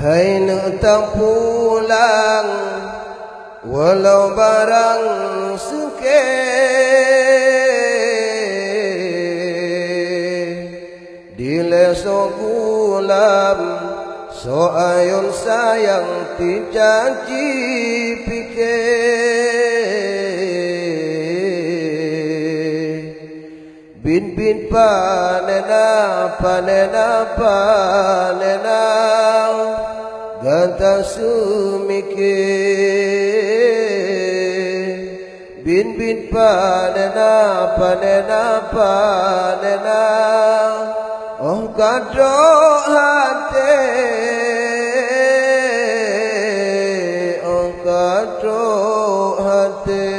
Hai nak tak pulang walau barang suke dileso gulam so ayon sayang dijanji pikir bin panena ganta sumike bin panena oh kado hati oh kado hati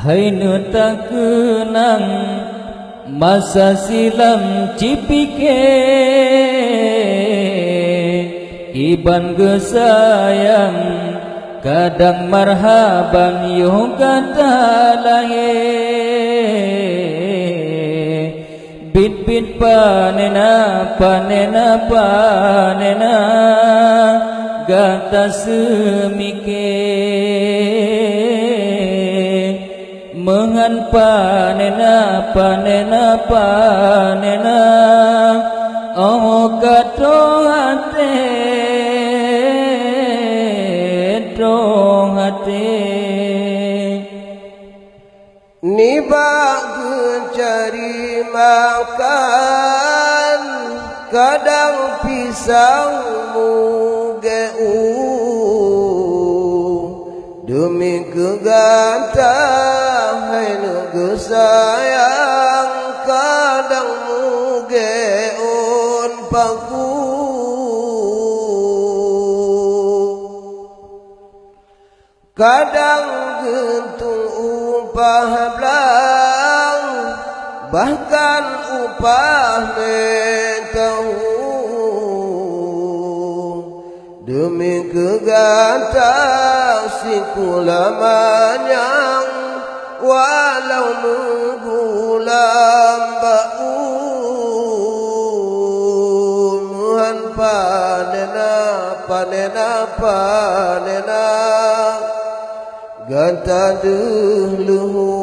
hai nu tak kenang masa silam cipike iban gesayang kadang marhaban yo kata lahe bin panena gata semike mengan panena oh kato hati ni bagu cari makan kadang pisang mugeu demi kegantang hai nugu sayang kadang mugeun paku kadang gentung upah belang bahkan upah metahu demi kegantang si kulamanyang walau menggulam muhan panena ganta duluhu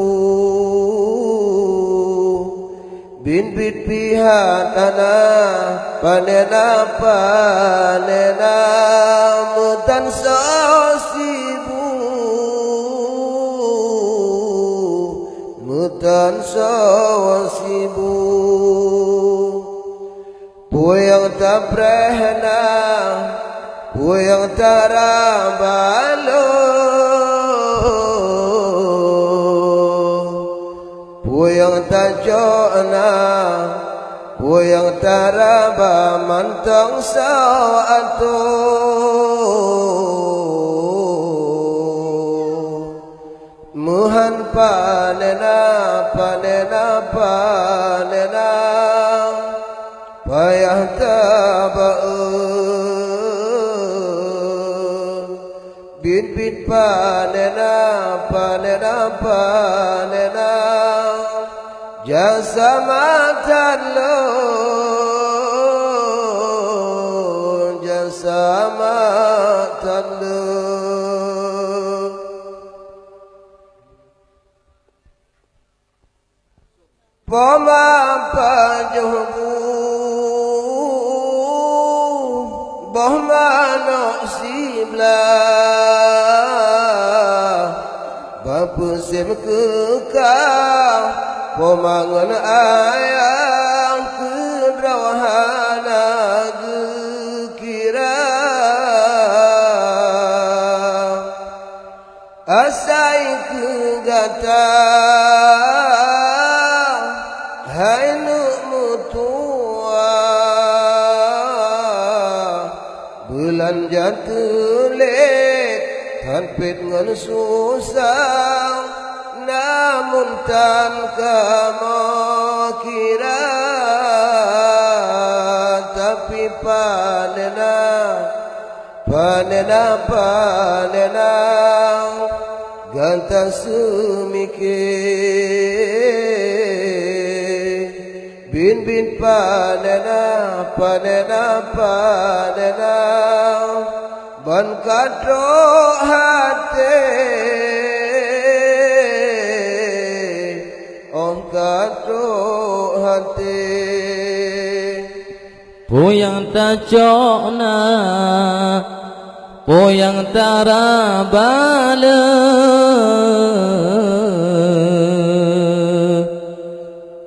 bin pihak tanah panena mutan sosibu mutan sosibu puyang tak prehna puyang tarabalo puyang tajona puyang taraba mantong sawatu muhan panena payah bin panena jasa matan lo poma pajubu bohmano siblah bapu sim kekal pemangan ayam kerawahana gekira asai kegata hai nu mutua bulan jatulet tanpit ngan susah namun tan kamu kira tapi panena ganta sumike bin bin panena ban kadro hate kadro hate Puyang tacokna Puyang tarabala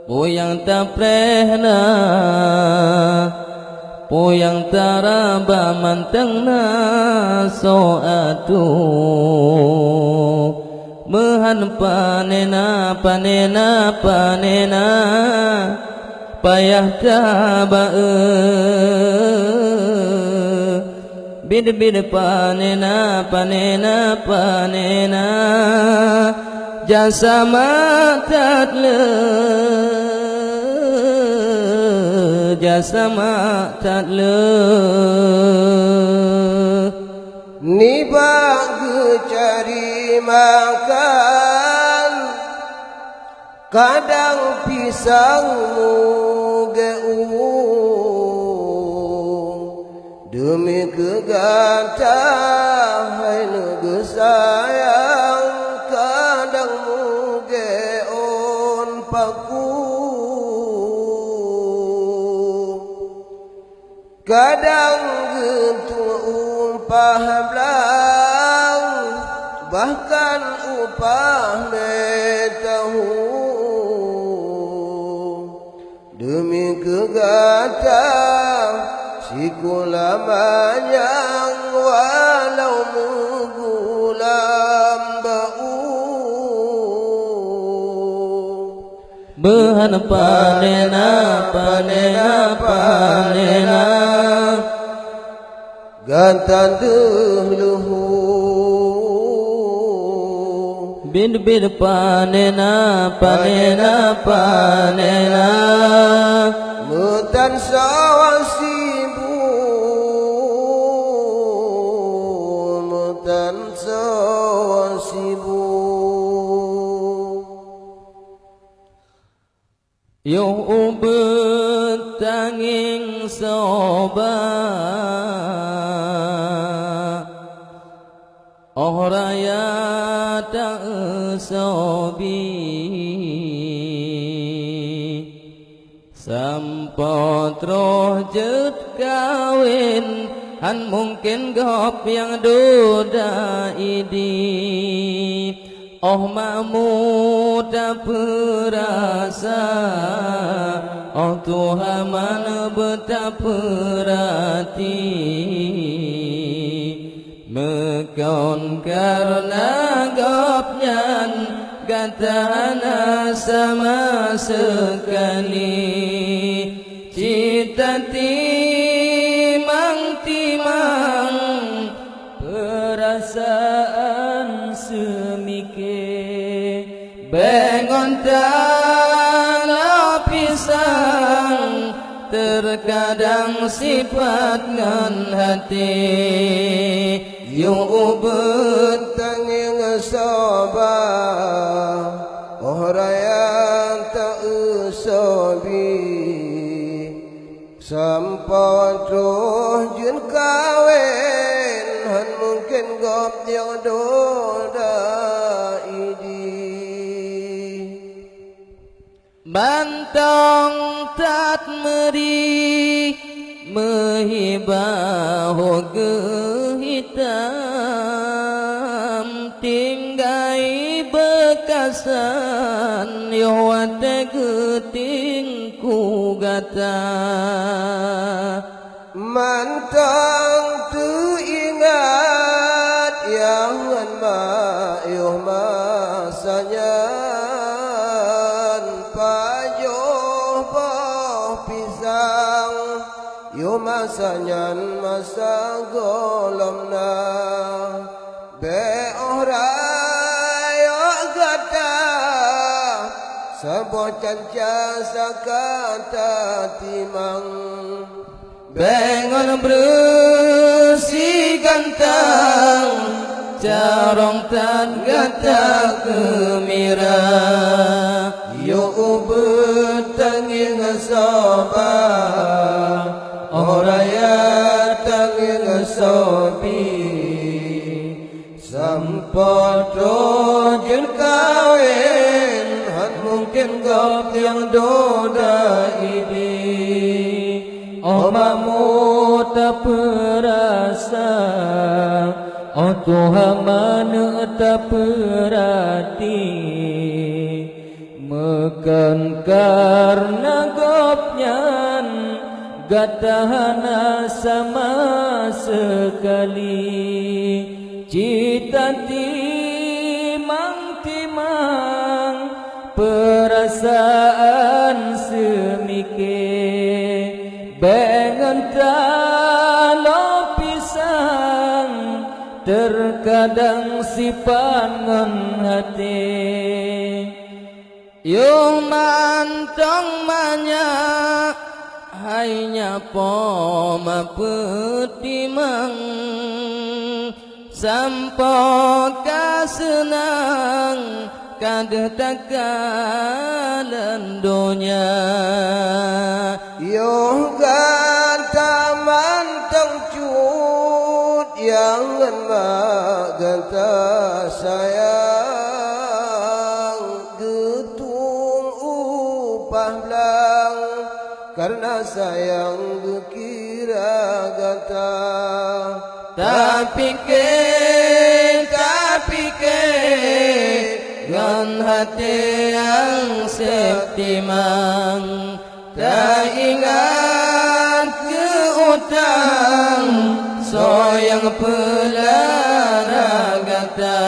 Puyang taprehna Puyang taraba mantengna soatu Mehan panena Payah tabae Bid panena Jasa matadle Ni bagi cari makan kadang pisangmu demi kegantah hai nege sayang kadang mugeon paku kadang gentu upah belang bahkan upah tahu demi kegantah sikulamanya walau mugulam bau Behan panena gantan dehluhu Bin panena mutan sawasibu Yo ubet tanging soba Oh raya tak sobi Sampot roh jet kawin Han mungkin gop yang duda idi Oh mamu tak perasa Oh Tuhan mana betapa perhati Mekon karena gopnyan Gatana sama sekali Cita timang Perasaan semike Bengon tanah pisang Terkadang sifat ngan hati Yung ubet tanging soba Oh rayang tak usobi Sampot roh jun kawin Han mungkin gop yang doda idi Bantong tat meri Mehibah hitam Tinggai bekasan Yowate getingku gata Mantang teringat yang mayuh masanya pajoh boh pisang yo masanya masa golomna be ora gata sabocan jasa kata timang Bengon bersih gantang Carong tan gata kemira yo ubet tanging asa gop yang doda ini oh mamu tak perasa oh Tuhan mana tak perhati mekan karena gopnyan gatahana sama sekali cita timang perasaan semikir bengan kalau pisang terkadang sipangan hati yung mantong banyak hanya po mapetimang sampo kasenang kadetakalan dunia Yung ganta mantang cut yang maganta sayang getung upah belang karena sayang kira ganta tapi ke dengan hati yang septimang tak ingat ke utang soyang pelara gata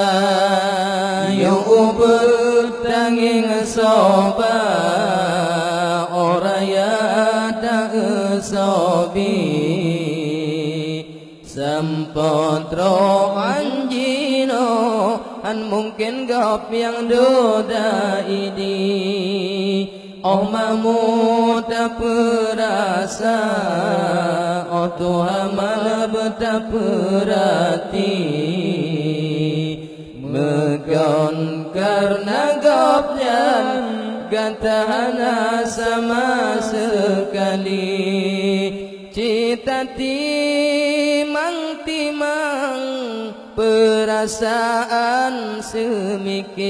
yang ubet tanging soba oraya tak sobi sempotro anjino an mungkin gop yang doda ini oh mamu tak perasa oh Tuhan malah tak perhati megon karena gopnya gantahana sama sekali cita timang perasaan semikir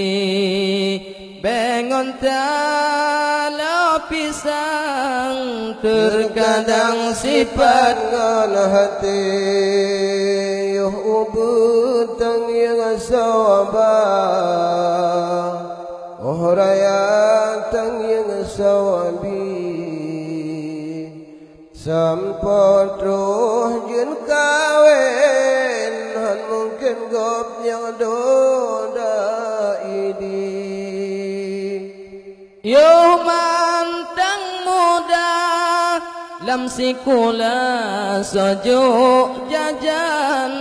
bengon talo pisang terkadang sifat ngan hati yuh ubutang yang sawabah oh raya tang yang sawabi sampot roh jen kawin han mungkin gop yang doda ini yo mantang muda lam sikula sojuk jajan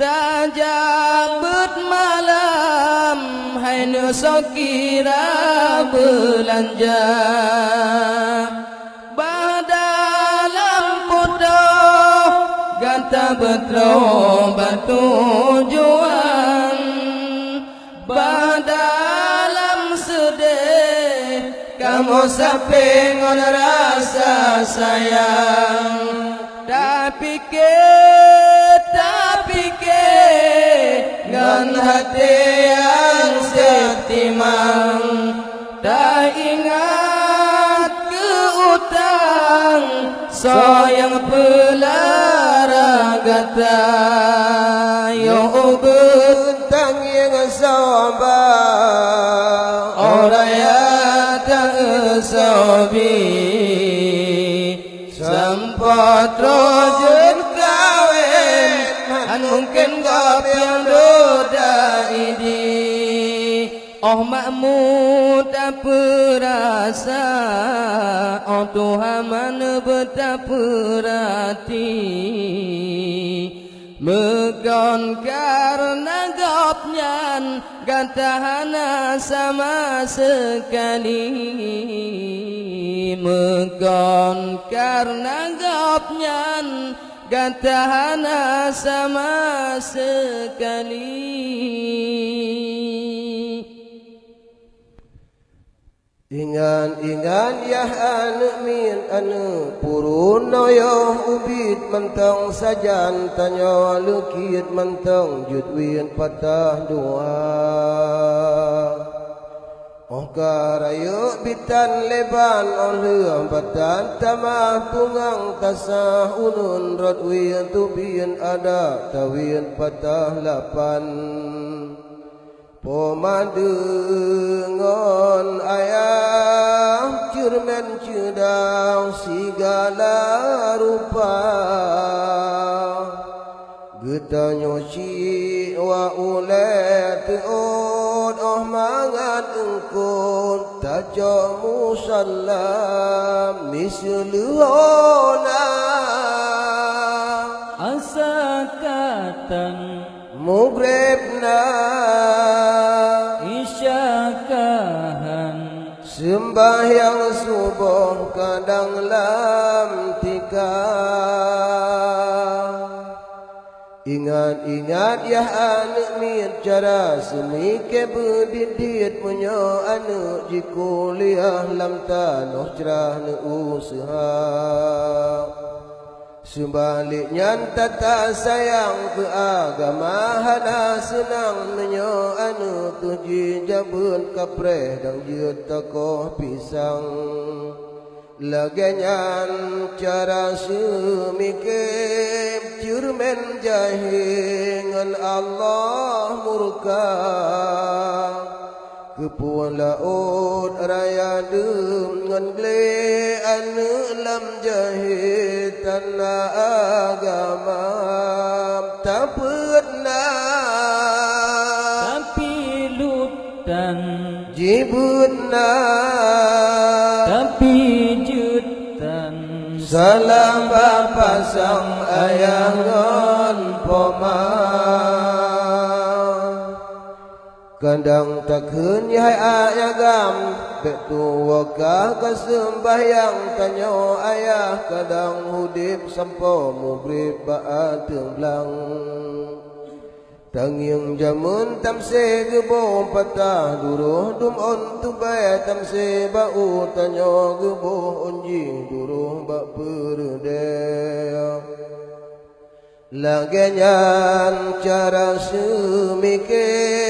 tajabut malam hai nu sokira belanja badalam pudoh ganta betro batu juang badalam sedih kamu sapingon rasa sayang tapi ke ngan hati yang setimang tak ingat ke utang soyang pelara gata yo ubutang yang sabar oraya tak sobi sempat rojen kawin an mungkin gop yang doda ini oh makmu tak perasa oh Tuhan mana betap perhati megon karena gopnyan gantahana sama sekali megon karena gopnyan gantahana sama sekali Ingan ya anu min anu purun noyo ubit mentang sajan tanyo lukit mentang jutwin patah dua oh Muka raya bitan leban oleh batan tamah tungang tasah unun rodwin tubin ada tawin patah lapan Pomadengon ayah cermen cedang segala rupa Getanyo ci wa ule teod oh mangat engkau tajo musallam misluhona asakatan mugrebna isyakahan sembahyang subuh kadang lam tika Ingat-ingat ya anak min cara semike berdidit punya anak jikuliah lam tanah cerah ne usaha Sebaliknya tata sayang ke agama hana senang menyo anu tuji jabun kapreh dan jut tokoh pisang Laganyan cara semikip cermen jahingan Allah murka Kepuan laut raya dengan gle anu lam jahit tanah agama tak pernah tapi lutan jibutna tapi jutan salam bapa sang ayah ngon poma Kandang takun yahai ayagam Betu wakah kesembahyang Tanyo ayah kadang hudip Sampo mugrib baat temblang Tangyang jamun tamse gebo patah Duruh dumon tubay tamse bau Tanyo gebo unji duruh bak perdea Laganyan cara semikir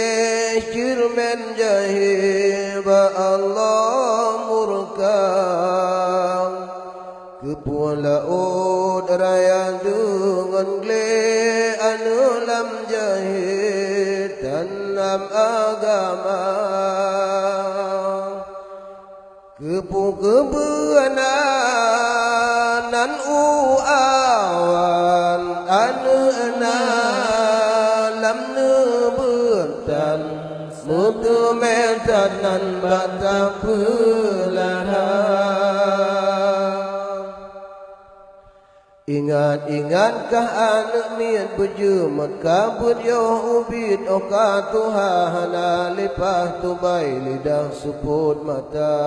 cermen jahil ba Allah murka Kepuan laut raya dengan gle anu lam jahil tanam agama Kepu-kebuanan nan uawan Anu-ana lam nebetan Mutu metanan bata pelahan Ingat-ingatkah anak miat berjumat kabut yoh ubid oka Tuhana lepah tubai lidah suput mata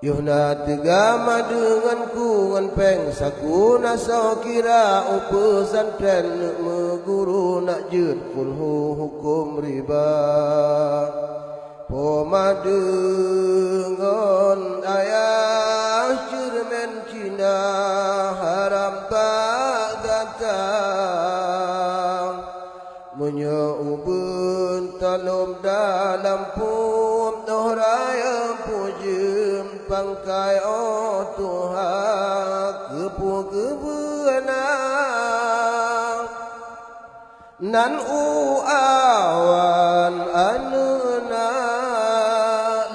Yuhna tegama denganku ngan peng saku naso kira upesan tren meguru nak jut kulhu hukum riba Pomadengon ayah cermen Cina haram tak datang Menyeuben talum dalam pum doh raya pujem Pangkai oh Tuhan kepu-kebuanan Nan uawan anuna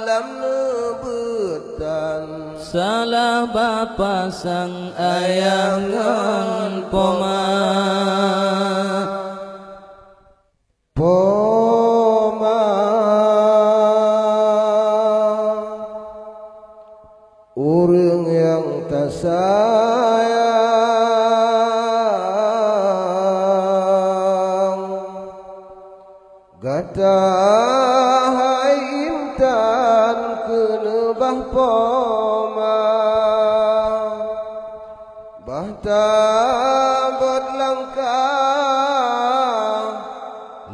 lam nebetan salah bapa sang ayah ngon poma Urang yang tak sayang Gata hai intan kenebah poma Bahta berlangkah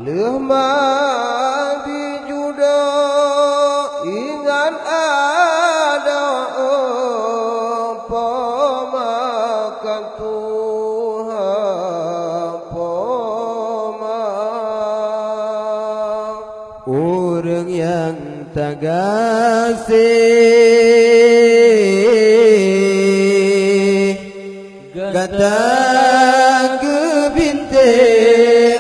Lehmah di juda Ingat ada pemakan Tuhan poma Orang yang tagasih Gata kebinte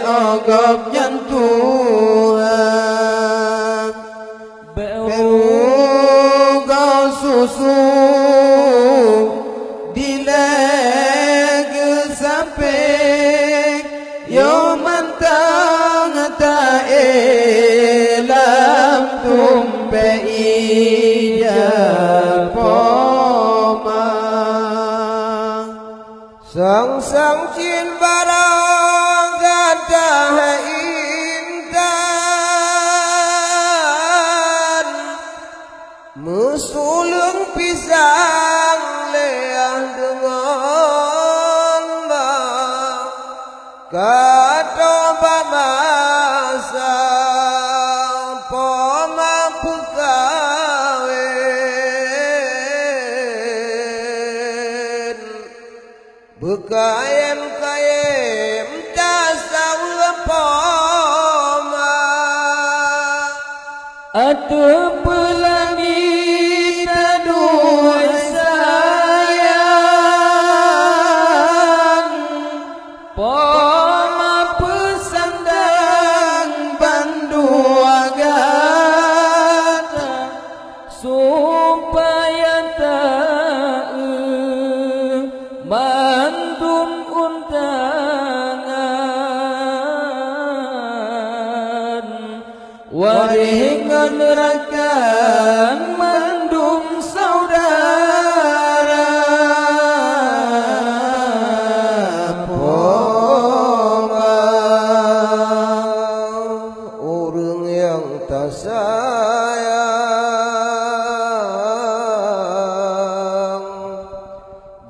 Ogop nyantuhan Beruga susu Dilega sampai Yo mantang ta'elam tumpe ija poma Sang cin barang gata intan Musulung pisang leah dengan Kato babasa poma pukawin Bekayem tasawa poma Atu pelangi dua sayang Poma pesandang bandua gata Supaya tak mandum undangan Waringan rakan mandum saudara Poma Orang yang tak sayang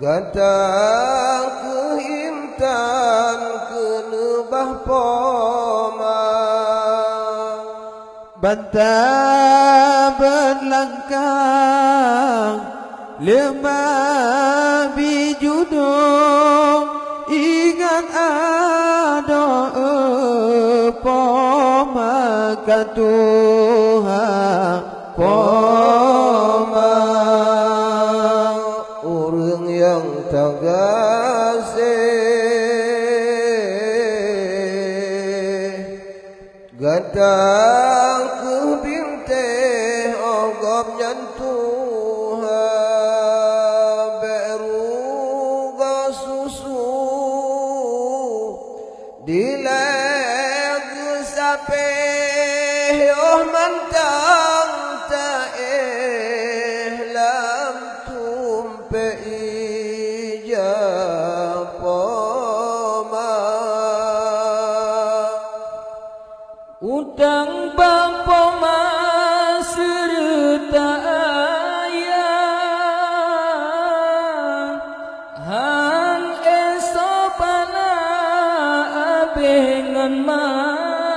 Gata keintan kenebah poma Bantah berlangkah lemah bijudung Ingat ada poma katuha poma Orang yang tagasih Gadang ke binte ogop nyantuha Beruga susu Dileg sape oh mantang ta'eh lam tumpe ija poma Utang bapa mas serta ayah Hang esopana abengan masa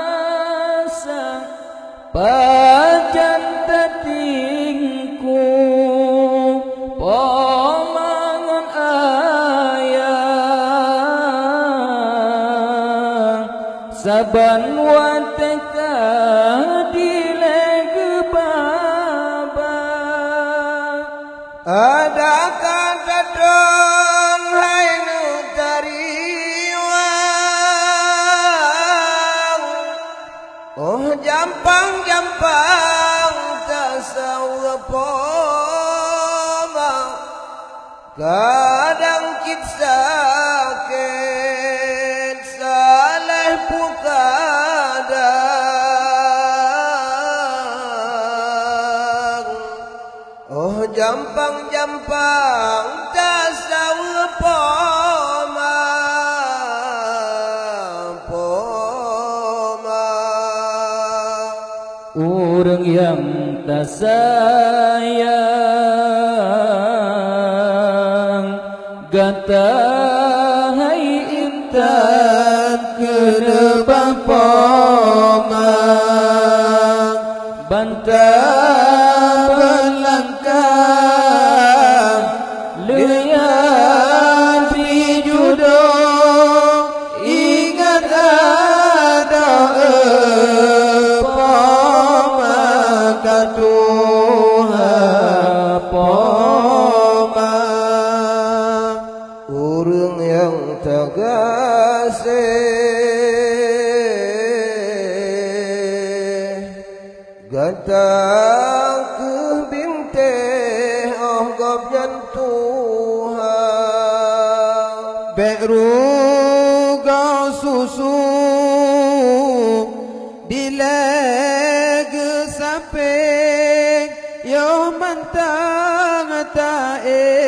Pajan tatingku pomangan ayah Saban wateka dileg baba Ada kata dong hai nu tariwang Oh jampang tasawa poma Kadang kit sakit saleh pukadang Oh jampang tasawa poma Orang yang tak sayang Gata hai intan kedebah poma Bantah berlangkah lihat di judul Ingat ada Kata ke binteh oh gop nyan Tuhan Beru gau susu Dileg sapek Yo mantang tae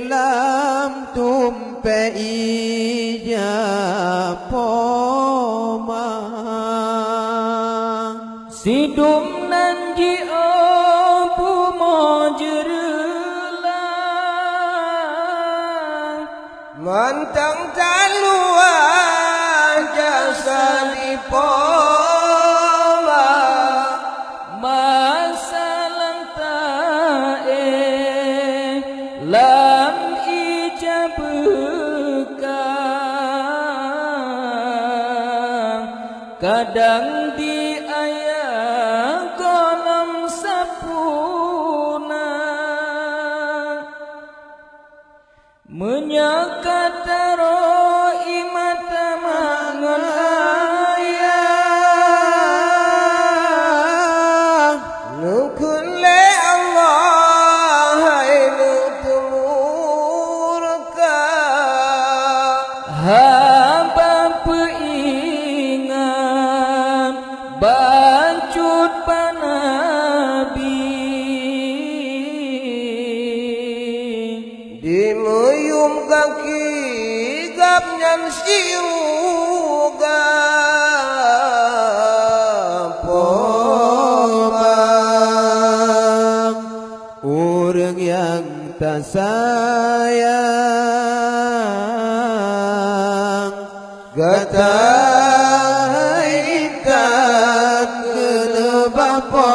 Lam tumpe ija poma Sidum nanji opu mojerelang Mantang talua jasa di poma Masalang tae lam ijabekang Kadang di ayah kolam sapuna Menyakataro imata mangon ayah Nukun le Allah hai nutumurka Hamba peingat bancut panabi Di meyum kaki gap nyan siuga Pomang orang yang tak sayang Gata Ikat kena bapa